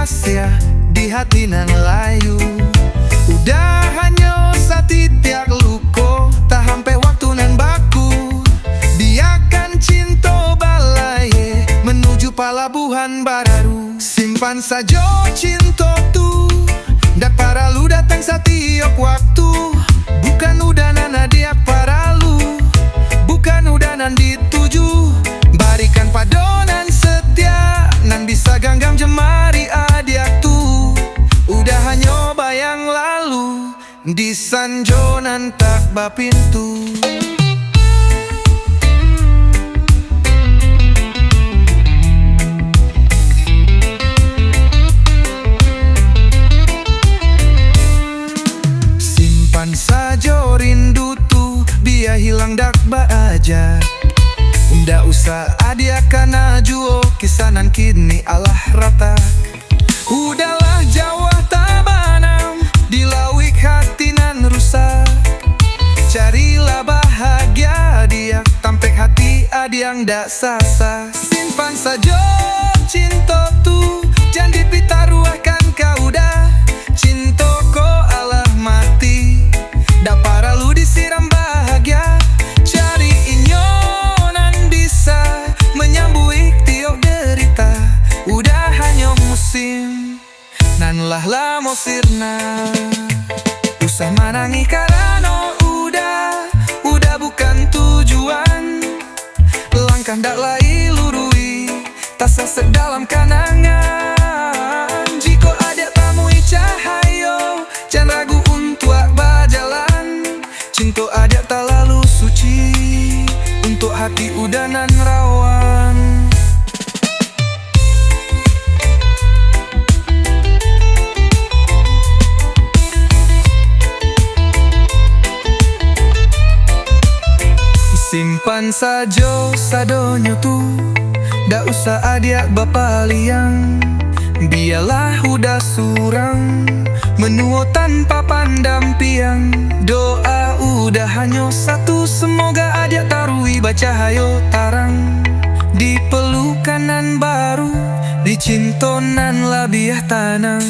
rahasia di hati nan layu. Udah hanya satitiak luko, tak hampe waktu nan baku. Dia kan cinta balaye menuju palabuhan baru. Simpan saja cinta tu, dak paralu datang setiap waktu. Bukan udanan dia paralu, bukan udanan dituju. Barikan padonan setia nan bisa ganggam jemari adiak tu. Udah hanya bayang lalu di sanjonan tak bapintu. Simpan saja rindu tu, biar hilang dak ba aja. Ndak usah adia kana juo, kisanan kini alah rata. Udahlah jauh tabanam, dilawik hati nan rusak. Carilah bahagia dia, tampek hati adiang dak sasa. Simpan saja cinta tu, jangan dipitaruahkan kau dah. Cinta ko alah mati, dak paralu disiram bahagia. Cari inyonan bisa menyambui tiok derita. Udah hanya musim nan lah lamo sirna. Usah manangi karena udah bukan tujuan. Langkah ndak lai lurui, tak sesek dalam kanangan. Jika ada tamui cahayo, jangan ragu untuk berjalan. Cinta ada tak lalu suci, untuk hati udanan rawan. Simpan saja sadonyo tu, dak usah adiak bapaliang. Biarlah udah surang, menua tanpa pandang piang. Doa udah hanya satu, semoga adiak tarui baca hayo tarang. Di pelukanan baru, di cintonan labiah tanang.